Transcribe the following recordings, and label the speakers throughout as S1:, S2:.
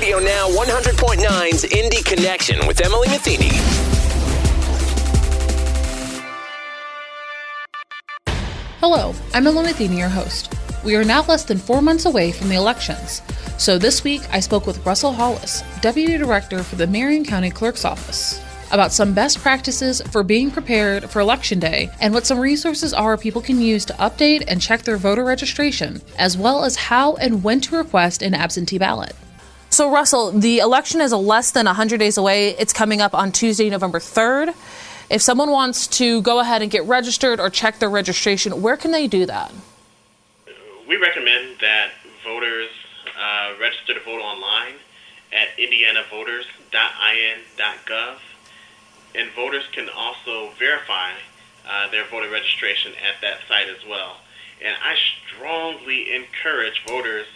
S1: RadioNOW 100.9's Indy Connection with Emily Metheny.
S2: Hello, I'm Emily Metheny, your host. We are now less than 4 months away from the elections. So this week, I spoke with Russell Hollis, Deputy Director for the Marion County Clerk's Office, about some best practices for being prepared for Election Day and what some resources are people can use to update and check their voter registration, as well as how and when to request an absentee ballot. So Russell, the election is less than 100 days away. It's coming up on Tuesday, November 3rd. If someone wants to go ahead and get registered or check their registration, where can they do that?
S3: We recommend that voters register to vote online at indianavoters.in.gov, and voters can also verify their voter registration at that site as well. And I strongly encourage voters,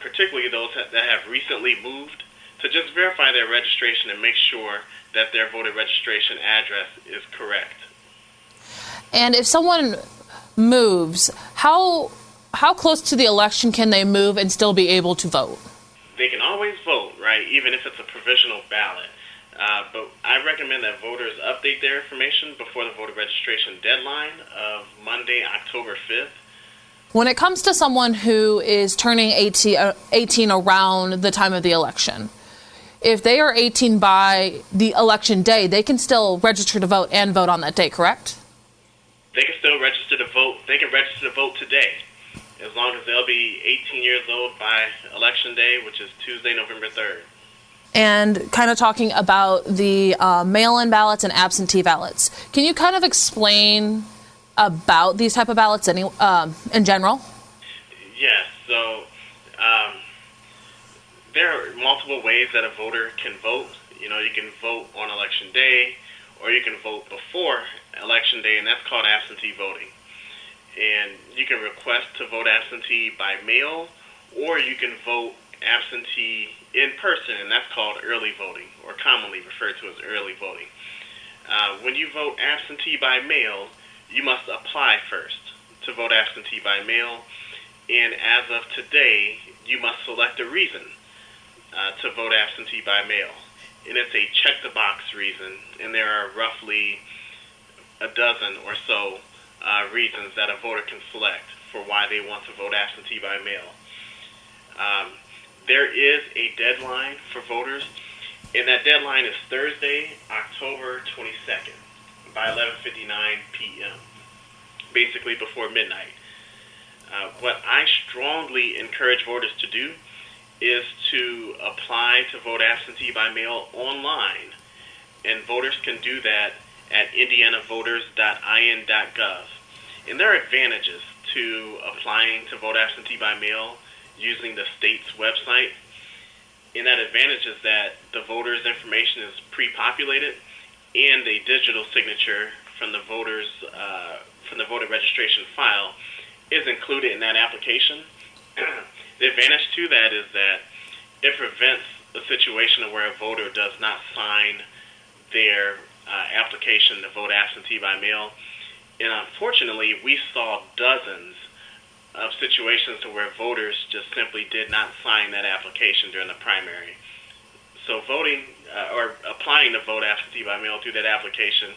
S3: particularly those that have recently moved, to just verify their registration and make sure that their voter registration address is correct.
S2: And if someone moves, how close to the election can they move and still be able to vote?
S3: They can always vote, right, even if it's a provisional ballot. But I recommend that voters update their information before the voter registration deadline of Monday, October 5th.
S2: When it comes to someone who is turning 18 around the time of the election, if they are 18 by the election day, they can still register to vote and vote on that day, correct?
S3: They can still register to vote. They can register to vote today, as long as they'll be 18 years old by Election Day, which is Tuesday, November 3rd.
S2: And kind of talking about the mail-in ballots and absentee ballots. Can you kind of explain about these type of ballots in general?
S3: Yes. So there are multiple ways that a voter can vote. You know, you can vote on Election Day, or you can vote before Election Day, and that's called absentee voting. And you can request to vote absentee by mail, or you can vote absentee in person, and that's called early voting, or commonly referred to as early voting. When you vote absentee by mail, you must apply first to vote absentee by mail, and as of today, you must select a reason to vote absentee by mail. And it's a check-the-box reason, and there are roughly a dozen or so reasons that a voter can select for why they want to vote absentee by mail. There is a deadline for voters, and that deadline is Thursday, October 22nd, by 11:59 p.m., basically before midnight. What I strongly encourage voters to do is to apply to vote absentee by mail online, and voters can do that at indianavoters.in.gov. And there are advantages to applying to vote absentee by mail using the state's website. And that advantage is that the voter's information is pre-populated, and a digital signature from the voter registration file is included in that application. The advantage to that is that it prevents a situation where a voter does not sign their application to vote absentee by mail. And unfortunately, we saw dozens of situations where voters just simply did not sign that application during the primary. So voting or applying to vote absentee by mail through that application,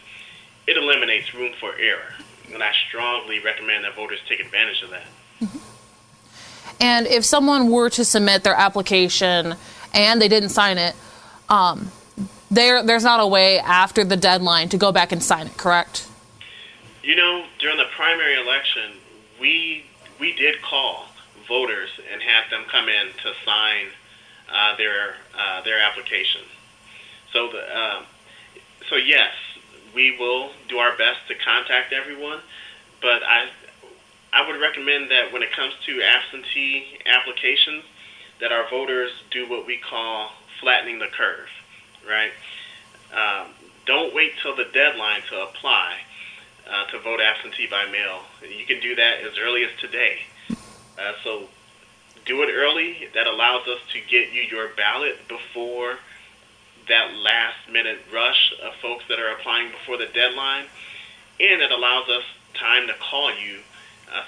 S3: it eliminates room for error. And I strongly recommend that voters take advantage of that.
S2: Mm-hmm. And if someone were to submit their application and they didn't sign it, there's not a way after the deadline to go back and sign it, correct?
S3: You know, during the primary election, we did call voters and have them come in to sign their application. So yes, we will do our best to contact everyone, but I would recommend that when it comes to absentee applications, that our voters do what we call flattening the curve, right? Don't wait till the deadline to apply to vote absentee by mail. You can do that as early as today. So do it early. That allows us to get you your ballot before that last-minute rush of folks that are applying before the deadline, and it allows us time to call you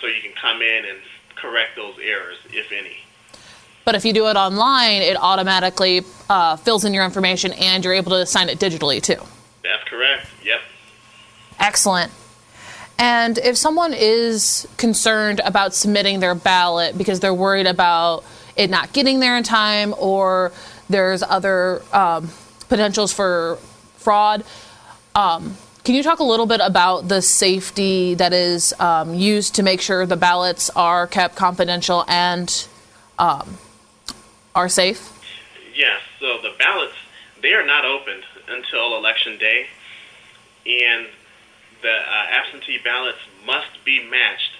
S3: so you can come in and correct those errors, if any.
S2: But if you do it online, it automatically fills in your information, and you're able to sign it digitally, too.
S3: That's correct. Yep.
S2: Excellent. And if someone is concerned about submitting their ballot because they're worried about it not getting there in time, or there's other potentials for fraud, can you talk a little bit about the safety that is used to make sure the ballots are kept confidential and are safe?
S3: Yes. So the ballots, they are not opened until Election Day, and the absentee ballots must be matched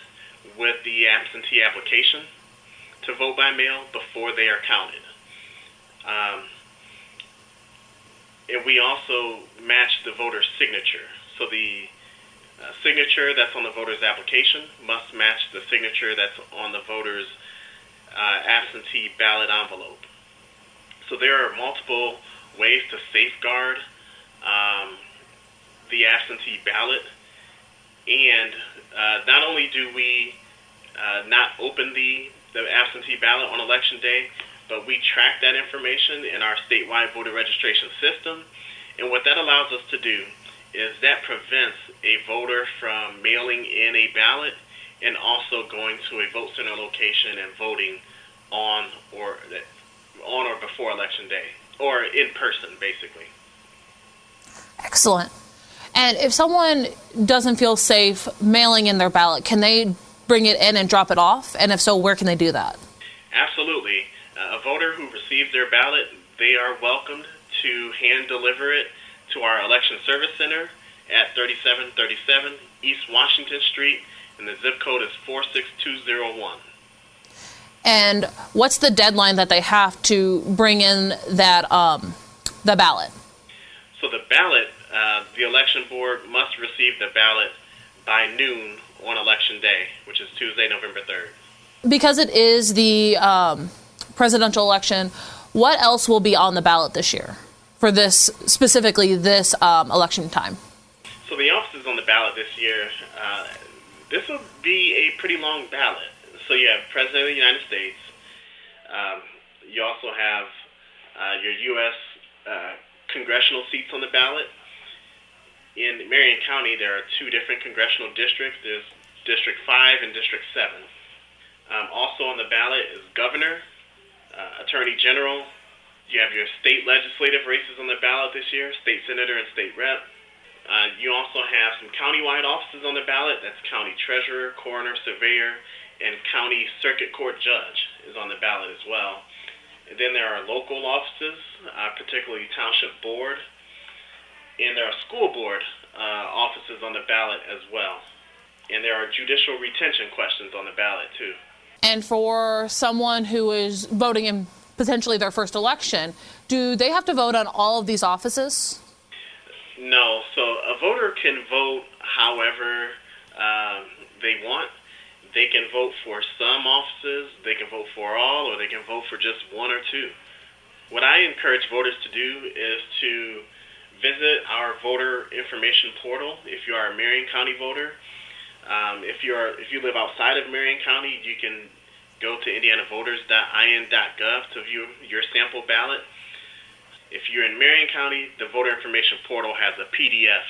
S3: with the absentee application to vote by mail before they are counted. And we also match the voter's signature. So the signature that's on the voter's application must match the signature that's on the voter's absentee ballot envelope. So there are multiple ways to safeguard the absentee ballot. And not only do we not open the absentee ballot on Election Day, but we track that information in our statewide voter registration system. And what that allows us to do is that prevents a voter from mailing in a ballot and also going to a vote center location and voting on or before Election Day, or in person, basically.
S2: Excellent. And if someone doesn't feel safe mailing in their ballot, can they bring it in and drop it off? And if so, where can they do that?
S3: Absolutely. A voter who receives their ballot, they are welcomed to hand deliver it to our Election Service Center at 3737 East Washington Street, and the zip code is 46201.
S2: And what's the deadline that they have to bring in that the ballot?
S3: So the ballot, the election board must receive the ballot by noon on Election Day, which is Tuesday, November 3rd.
S2: Because it is the presidential election, what else will be on the ballot this year for this, specifically this election time?
S3: So the offices on the ballot this year, this will be a pretty long ballot. So you have President of the United States. You also have your U.S. Congressional seats on the ballot. In Marion County, there are two different congressional districts. There's District 5 and District 7. Also on the ballot is Governor, Attorney General. You have your state legislative races on the ballot this year, State Senator and State Rep. You also have some countywide offices on the ballot. That's County Treasurer, Coroner, Surveyor, and County Circuit Court Judge is on the ballot as well. And then there are local offices, particularly Township Board, and there are school board offices on the ballot as well. And there are judicial retention questions on the ballot too.
S2: And for someone who is voting in potentially their first election, do they have to vote on all of these offices?
S3: No. So a voter can vote however they want. They can vote for some offices, they can vote for all, or they can vote for just one or two. What I encourage voters to do is to visit our voter information portal if you are a Marion County voter. If you live outside of Marion County, you can go to indianavoters.in.gov to view your sample ballot. If you're in Marion County, the voter information portal has a PDF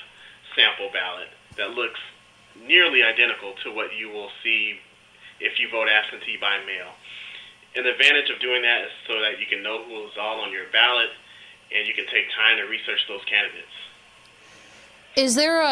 S3: sample ballot that looks nearly identical to what you will see if you vote absentee by mail. And the advantage of doing that is so that you can know who is all on your ballot and you can take time to research those candidates.
S2: Is there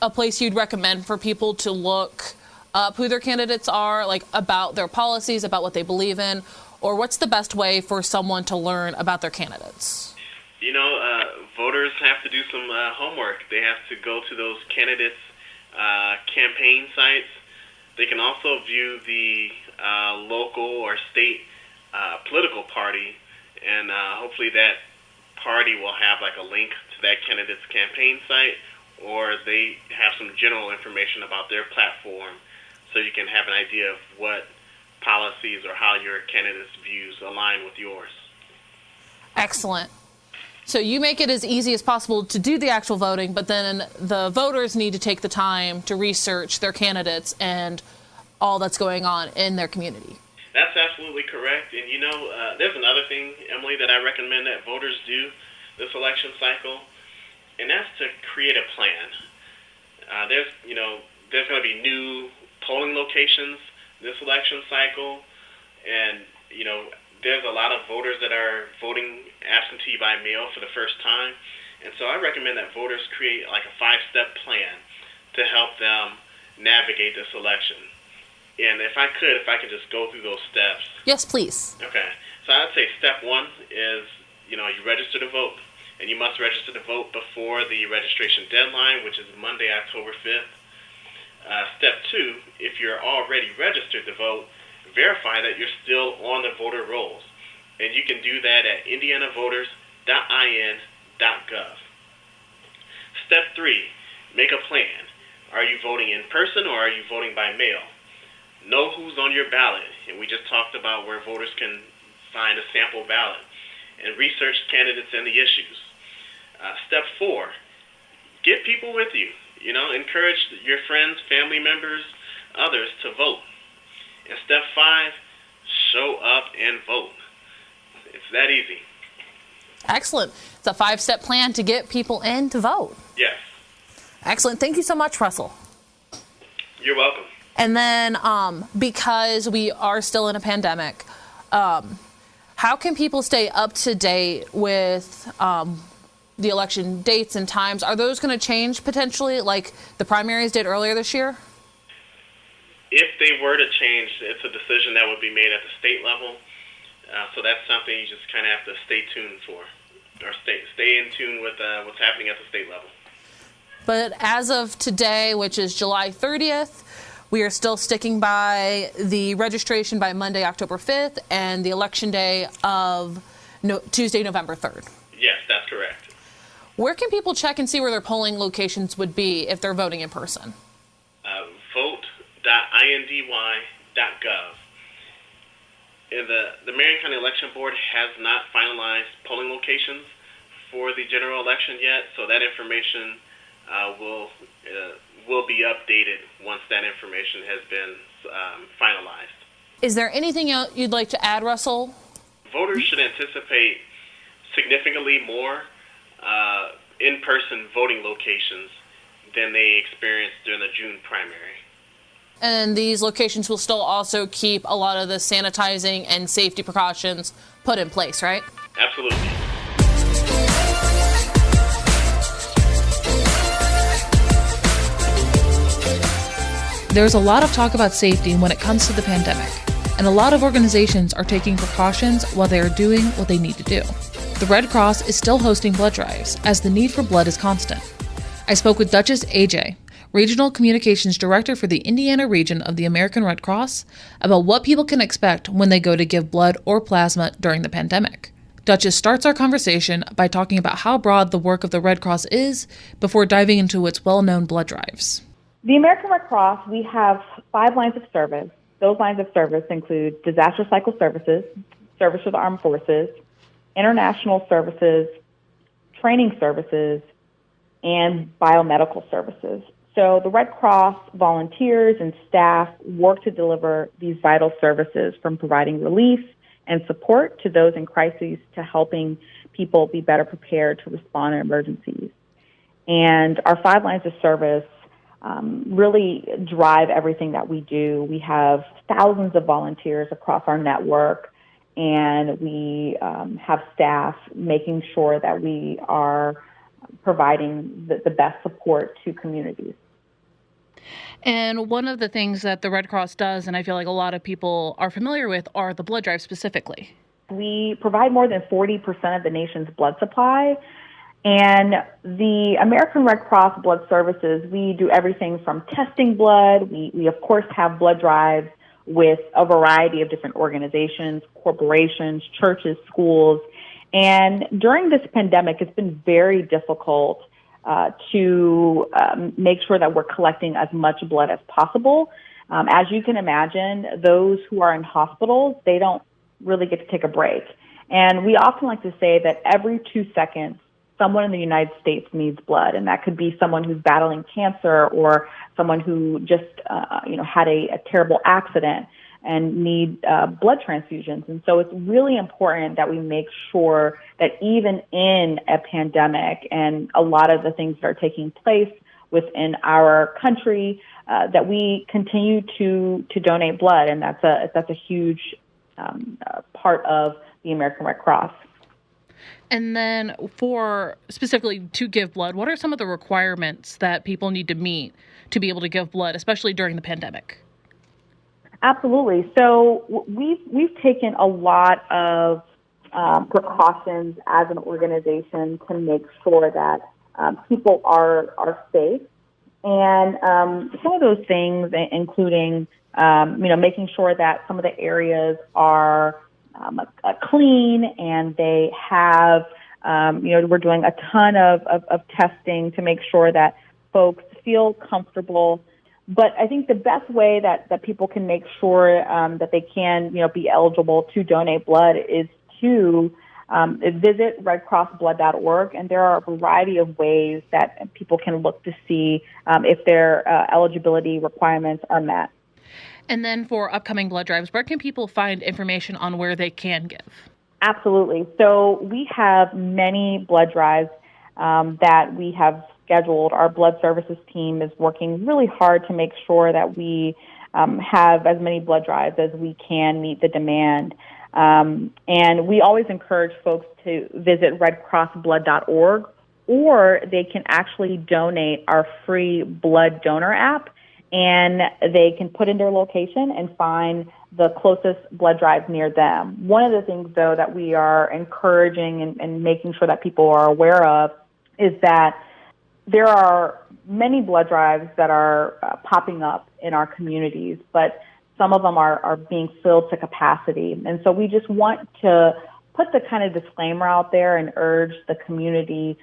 S2: a place you'd recommend for people to look up who their candidates are, like about their policies, about what they believe in, or what's the best way for someone to learn about their candidates?
S3: You know, voters have to do some homework. They have to go to those candidates' campaign sites. They can also view the local or state political party, and hopefully that party will have like a link to that candidate's campaign site, or they have some general information about their platform so you can have an idea of what policies or how your candidate's views align with yours.
S2: Excellent. So you make it as easy as possible to do the actual voting, but then the voters need to take the time to research their candidates and all that's going on in their community.
S3: That's absolutely correct. And, there's another thing, Emily, that I recommend that voters do this election cycle, and that's to create a plan. There's going to be new polling locations this election cycle, and, there's a lot of voters that are voting absentee by mail for the first time. And so I recommend that voters create like a 5-step plan to help them navigate this election. And if I could just go through those steps.
S2: Yes, please.
S3: Okay. So I'd say step 1 is, you register to vote. And you must register to vote before the registration deadline, which is Monday, October 5th. Step 2, if you're already registered to vote, verify that you're still on the voter rolls. And you can do that at indianavoters.in.gov. Step 3, make a plan. Are you voting in person or are you voting by mail? Know who's on your ballot, and we just talked about where voters can find a sample ballot, and research candidates and the issues. Step 4, get people with you. Encourage your friends, family members, others to vote. And step 5, show up and vote. It's that easy.
S2: Excellent. It's a 5-step plan to get people in to vote.
S3: Yes.
S2: Excellent. Thank you so much, Russell.
S3: You're welcome.
S2: And then because we are still in a pandemic, how can people stay up to date with the election dates and times? Are those going to change potentially like the primaries did earlier this year?
S3: If they were to change, it's a decision that would be made at the state level. So that's something you just kind of have to stay tuned for, or stay in tune with what's happening at the state level.
S2: But as of today, which is July 30th, we are still sticking by the registration by Monday, October 5th, and the election day of Tuesday, November 3rd.
S3: Yes, that's correct.
S2: Where can people check and see where their polling locations would be if they're voting in person?
S3: Vote.indy.gov. The Marion County Election Board has not finalized polling locations for the general election yet, so that information will be updated once that information has been finalized.
S2: Is there anything else you'd like to add, Russell?
S3: Voters should anticipate significantly more in-person voting locations than they experienced during the June primary.
S2: And these locations will still also keep a lot of the sanitizing and safety precautions put in place, right?
S3: Absolutely.
S2: There's a lot of talk about safety when it comes to the pandemic, and a lot of organizations are taking precautions while they are doing what they need to do. The Red Cross is still hosting blood drives, as the need for blood is constant. I spoke with Duchess AJ, Regional Communications Director for the Indiana region of the American Red Cross, about what people can expect when they go to give blood or plasma during the pandemic. Duchess starts our conversation by talking about how broad the work of the Red Cross is before diving into its well-known blood drives.
S4: The American Red Cross, we have 5 lines of service. Those lines of service include disaster cycle services, service with the armed forces, international services, training services, and biomedical services. So the Red Cross volunteers and staff work to deliver these vital services, from providing relief and support to those in crises to helping people be better prepared to respond in emergencies. And our 5 lines of service really drive everything that we do. We have thousands of volunteers across our network, and we have staff making sure that we are providing the best support to communities.
S2: And one of the things that the Red Cross does, and I feel like a lot of people are familiar with, are the blood drives specifically.
S4: We provide more than 40% of the nation's blood supply. And the American Red Cross Blood Services, we do everything from testing blood. We of course, have blood drives with a variety of different organizations, corporations, churches, schools. And during this pandemic, it's been very difficult to make sure that we're collecting as much blood as possible. As you can imagine, those who are in hospitals, they don't really get to take a break. And we often like to say that every 2 seconds, someone in the United States needs blood, and that could be someone who's battling cancer or someone who just had a terrible accident. and need blood transfusions. And so it's really important that we make sure that even in a pandemic and a lot of the things that are taking place within our country, that we continue to donate blood, and that's a huge part of the American Red Cross.
S2: And then for specifically to give blood, what are some of the requirements that people need to meet to be able to give blood, especially during the pandemic?
S4: Absolutely. So we've taken a lot of precautions as an organization to make sure that people are safe. And some of those things, including making sure that some of the areas are clean, and they have we're doing a ton of testing to make sure that folks feel comfortable. But I think the best way that people can make sure that they can be eligible to donate blood is to visit redcrossblood.org, and there are a variety of ways that people can look to see if their eligibility requirements are met.
S2: And then for upcoming blood drives, where can people find information on where they can give?
S4: Absolutely. So we have many blood drives that we have scheduled. Our blood services team is working really hard to make sure that we have as many blood drives as we can meet the demand. And we always encourage folks to visit redcrossblood.org, or they can actually donate our free blood donor app, and they can put in their location and find the closest blood drive near them. One of the things, though, that we are encouraging and making sure that people are aware of is that there are many blood drives that are popping up in our communities, but some of them are being filled to capacity. And so we just want to put the kind of disclaimer out there and urge the community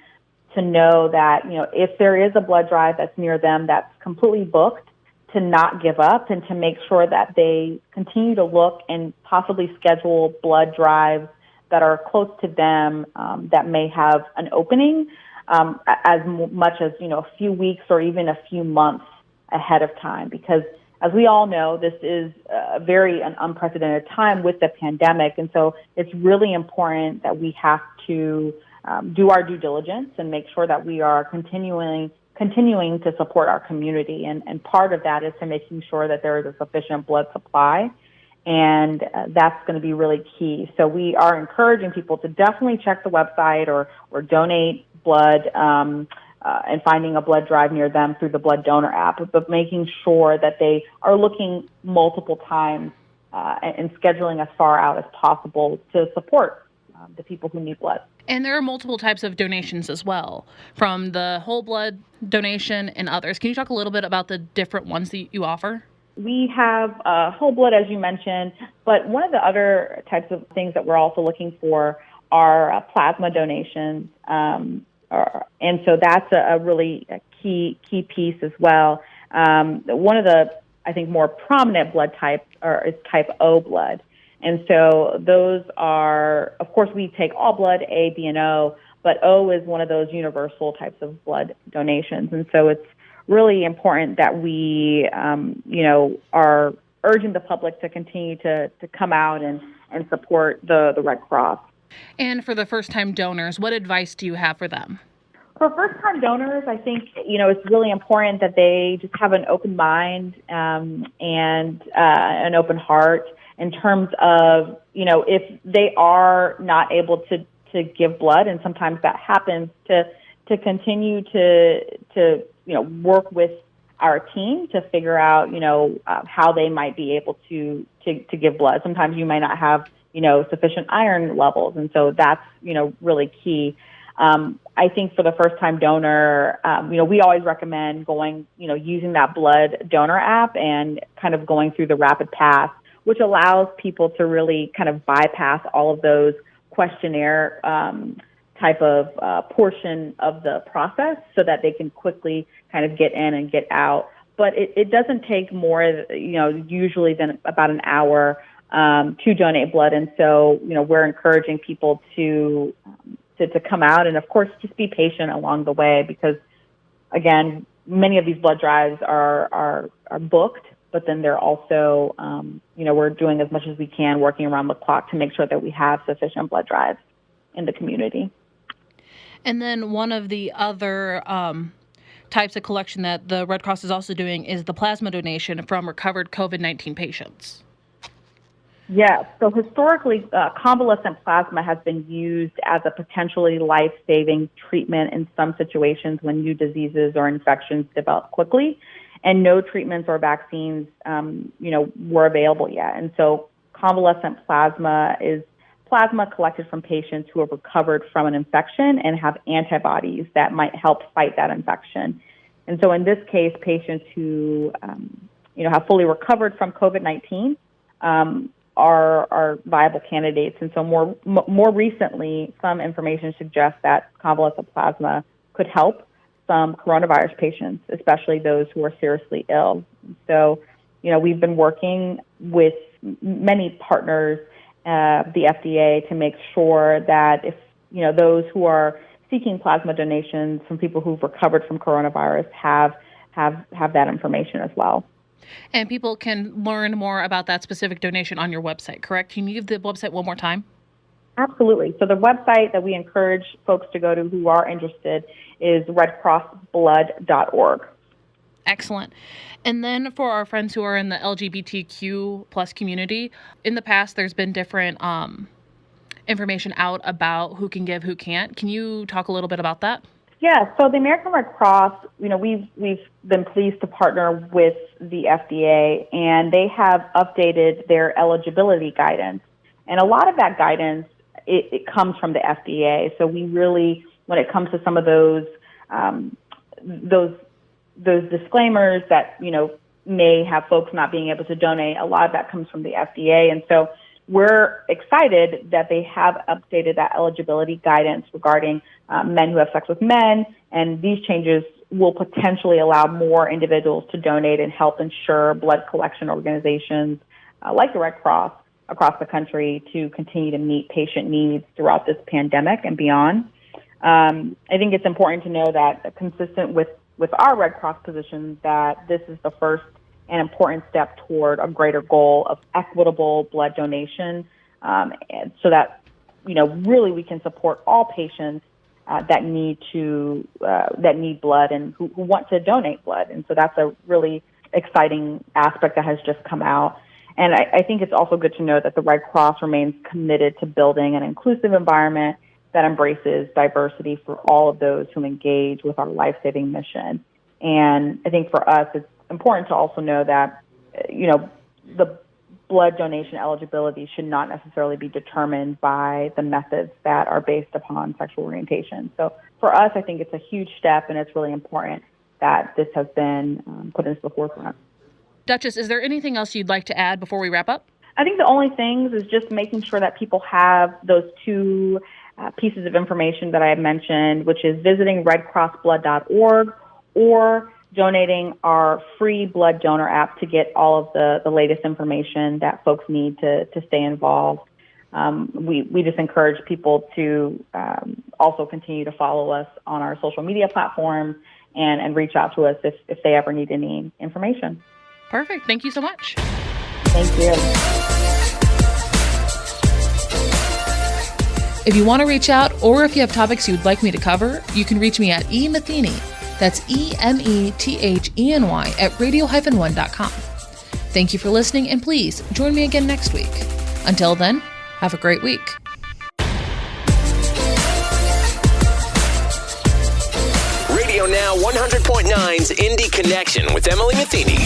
S4: to know that, if there is a blood drive that's near them that's completely booked, to not give up and to make sure that they continue to look and possibly schedule blood drives that are close to them that may have an opening as much as, a few weeks or even a few months ahead of time. Because as we all know, this is an unprecedented time with the pandemic. And so it's really important that we have to do our due diligence and make sure that we are continuing to support our community. And part of that is to making sure that there is a sufficient blood supply. And that's going to be really key. So we are encouraging people to definitely check the website or donate blood and finding a blood drive near them through the blood donor app, but making sure that they are looking multiple times and scheduling as far out as possible to support the people who need blood.
S2: And there are multiple types of donations as well, from the whole blood donation and others. Can you talk a little bit about the different ones that you offer?
S4: We have whole blood, as you mentioned, but one of the other types of things that we're also looking for are plasma donations. And so that's a really key piece as well. One of the, I think, more prominent blood types is type O blood. And so those are, of course, we take all blood, A, B, and O, but O is one of those universal types of blood donations. And so it's really important that we, are urging the public to continue to come out and support the Red Cross.
S2: And for the first-time donors, what advice do you have for them?
S4: For first-time donors, I think, it's really important that they just have an open mind and an open heart in terms of, if they are not able to give blood, and sometimes that happens, to continue to work with our team to figure out, how they might be able to give blood. Sometimes you might not have, sufficient iron levels, and so that's, really key. I think for the first-time donor, we always recommend going, using that blood donor app and kind of going through the rapid path, which allows people to really kind of bypass all of those questionnaire type of portion of the process so that they can quickly kind of get in and get out. But it doesn't take more, usually than about an hour to donate blood. And so, we're encouraging people to come out and, of course, just be patient along the way because, again, many of these blood drives are booked. but then they're also, we're doing as much as we can, working around the clock to make sure that we have sufficient blood drives in the community.
S2: And then one of the other types of collection that the Red Cross is also doing is the plasma donation from recovered COVID-19 patients.
S4: Yes. So historically, convalescent plasma has been used as a potentially life-saving treatment in some situations when new diseases or infections develop quickly, and no treatments or vaccines, were available yet. And so convalescent plasma is plasma collected from patients who have recovered from an infection and have antibodies that might help fight that infection. And so in this case, patients who, have fully recovered from COVID-19 are viable candidates. And so more recently, some information suggests that convalescent plasma could help some coronavirus patients, especially those who are seriously ill. So, we've been working with many partners, the FDA, to make sure that if, those who are seeking plasma donations from people who've recovered from coronavirus have that information as well.
S2: And people can learn more about that specific donation on your website, correct? Can you give the website one more time?
S4: Absolutely. So the website that we encourage folks to go to who are interested is redcrossblood.org.
S2: Excellent. And then for our friends who are in the LGBTQ plus community, in the past there's been different information out about who can give, who can't. Can you talk a little bit about that?
S4: Yeah, so the American Red Cross, we've been pleased to partner with the FDA, and they have updated their eligibility guidance. And a lot of that guidance, it comes from the FDA. So we really, when it comes to some of those disclaimers that, may have folks not being able to donate, a lot of that comes from the FDA. And so we're excited that they have updated that eligibility guidance regarding men who have sex with men, and these changes will potentially allow more individuals to donate and help ensure blood collection organizations like the Red Cross across the country to continue to meet patient needs throughout this pandemic and beyond. I think it's important to know that, consistent with our Red Cross position, that this is the first and important step toward a greater goal of equitable blood donation, and so that, really we can support all patients that need blood and who want to donate blood. And so that's a really exciting aspect that has just come out. And I think it's also good to know that the Red Cross remains committed to building an inclusive environment that embraces diversity for all of those who engage with our life-saving mission. And I think for us, it's important to also know that, the blood donation eligibility should not necessarily be determined by the methods that are based upon sexual orientation. So for us, I think it's a huge step, and it's really important that this has been put into the forefront.
S2: Duchess, is there anything else you'd like to add before we wrap up?
S4: I think the only things is just making sure that people have those two pieces of information that I had mentioned, which is visiting redcrossblood.org or donating our free blood donor app to get all of the latest information that folks need to stay involved. We just encourage people to also continue to follow us on our social media platforms and reach out to us if they ever need any information.
S2: Perfect. Thank you so much.
S4: Thank you.
S2: If you want to reach out, or if you have topics you'd like me to cover, you can reach me at Metheny. That's EMETHENY at radio-1.com. Thank you for listening, and please join me again next week. Until then, have a great week.
S1: RadioNOW 100.9's Indy Connection with Emily Metheny.